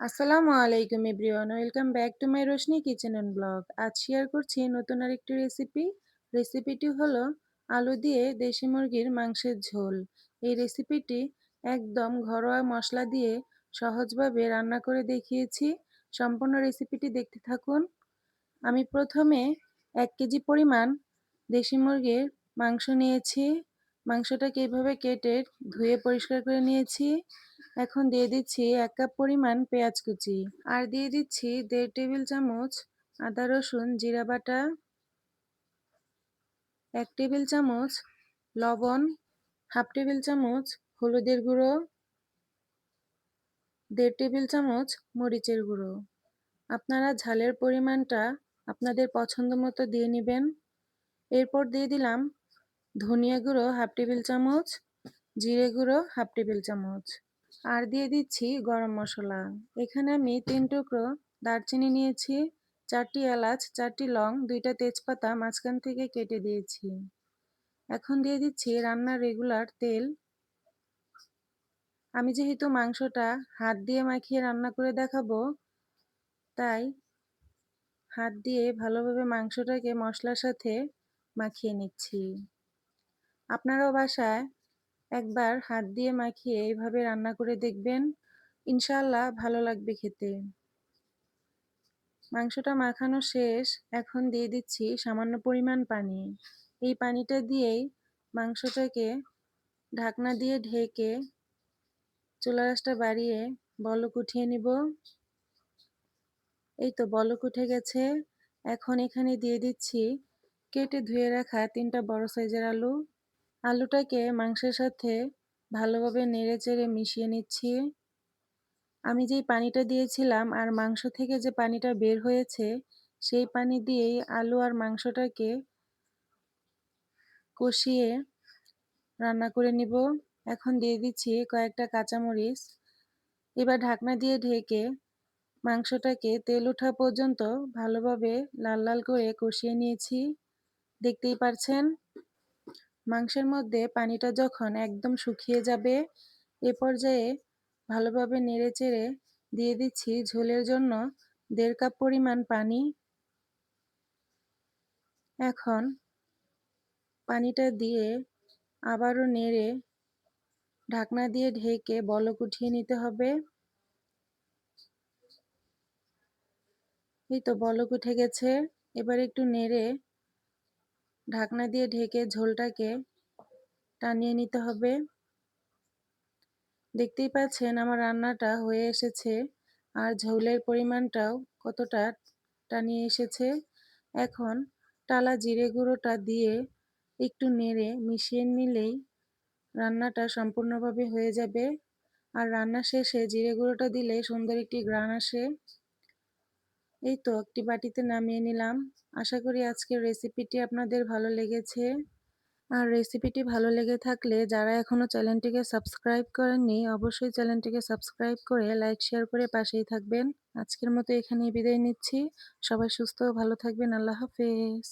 আসসালামু আলাইকুম everyone, welcome back to my Roshni kitchen and blog. আজ শেয়ার করছি নতুন আরেকটি রেসিপি। রেসিপিটি হলো আলু দিয়ে দেশি মুরগির মাংসের ঝোল। এই রেসিপিটি একদম ঘরোয়া মশলা দিয়ে সহজভাবে রান্না করে দেখিয়েছি। সম্পূর্ণ রেসিপিটি দেখতে থাকুন। আমি প্রথমে 1 কেজি পরিমাণ দেশি মুরগির মাংস নিয়েছি। মাংসটাকে এভাবে কেটে ধুয়ে পরিষ্কার করে নিয়েছি। এখন দিয়ে দিচ্ছি 1 কাপ পরিমাণ পেঁয়াজ কুচি। আর দিয়ে দিচ্ছি 1.5 টেবিল চামচ আদা রসুন জিরা বাটা, 1 টেবিল চামচ লবণ, হাফ টেবিল চামচ হলুদের গুঁড়ো, 1.5 টেবিল চামচ মরিচের গুঁড়ো। আপনারা ঝালের পরিমাণটা আপনাদের পছন্দ মতো দিয়ে নেবেন। এরপর দিয়ে দিলাম ধনিয়া গুঁড়ো হাফ টেবিল চামচ, জিরে গুঁড়ো হাফ টেবিল চামচ, আর দিয়ে দিচ্ছি গরম মশলা। এখানে আমি 3 টুকরো দারচিনি নিয়েছি, 4টি এলাচ, 4টি লং, 2টা তেজপাতা মাঝখান থেকে কেটে দিয়েছি। এখন দিয়ে দিচ্ছি রান্নার রেগুলার তেল। আমি যেহেতু মাংসটা হাত দিয়ে মাখিয়ে রান্না করে দেখাবো, তাই হাত দিয়ে ভালোভাবে মাংসটাকে মশলার সাথে মাখিয়ে নিচ্ছি। আপনারাও বাসায় একবার হাত দিয়ে মাখিয়ে এইভাবে রান্না করে দেখবেন, ইনশাআল্লাহ ভালো লাগবে খেতে। মাংসটা মাখানো শেষ। এখন দিয়ে দিচ্ছি সামান্য পরিমাণ পানি। এই পানিটা দিয়েই মাংসটাকে ঢাকনা দিয়ে ঢেকে চুলার আঁচটা বাড়িয়ে বলক উঠিয়ে নিব। এই তো বলক উঠে গেছে। এখন এখানে দিয়ে দিচ্ছি কেটে ধুয়ে রাখা 3টা বড় সাইজের আলু। আলুটাকে মাংসের সাথে ভালোভাবে নেড়েচেড়ে মিশিয়ে নিচ্ছি। আমি যেই পানিটা দিয়েছিলাম আর মাংস থেকে যে পানিটা বের হয়েছে, সেই পানি দিয়েই আলু আর মাংসটাকে কষিয়ে রান্না করে নিব। এখন দিয়ে দিচ্ছি কয়েকটা কাঁচামরিচ। এবার ঢাকনা দিয়ে ঢেকে মাংসটাকে তেল ওঠা পর্যন্ত ভালোভাবে লাল লাল করে কষিয়ে নিয়েছি। দেখতেই পারছেন, মাংসের মধ্যে পানিটা যখন একদম শুকিয়ে যাবে, এ পর্যায়ে ভালোভাবে নেড়েচেড়ে দিয়ে দিচ্ছি ঝোলের জন্য 1.5 কাপ পরিমাণ পানি। এখন পানিটা দিয়ে আবারও নেড়ে ঢাকনা দিয়ে ঢেকে বলক উঠিয়ে নিতে হবে। এই তো বলক উঠে গেছে। এবার একটু নেড়ে ঢাকনা দিয়ে ঢেকে ঝোলটাকে টানিয়ে নিতে হবে। দেখতেই পাচ্ছেন আমার রান্নাটা হয়ে এসেছে, আর ঝোলের পরিমাণটাও কতটা টানিয়ে এসেছে। এখন টালা জিরে গুঁড়োটা দিয়ে একটু নেড়ে মিশিয়ে নিলেই রান্নাটা সম্পূর্ণভাবে হয়ে যাবে। আর রান্না শেষে জিরে গুঁড়োটা দিলে সুন্দর একটি ঘ্রাণ আসে। এই তো একটি বাটিতে নামিয়ে নিলাম। আশা করি আজকের রেসিপিটি আপনাদের ভালো লেগেছে। আর রেসিপিটি ভালো লেগে থাকলে যারা এখনও চ্যানেলটিকে সাবস্ক্রাইব করেননি, অবশ্যই চ্যানেলটিকে সাবস্ক্রাইব করে লাইক শেয়ার করে পাশেই থাকবেন। আজকের মতো এখানেই বিদায় নিচ্ছি। সবাই সুস্থ ও ভালো থাকবেন। আল্লাহ হাফেজ।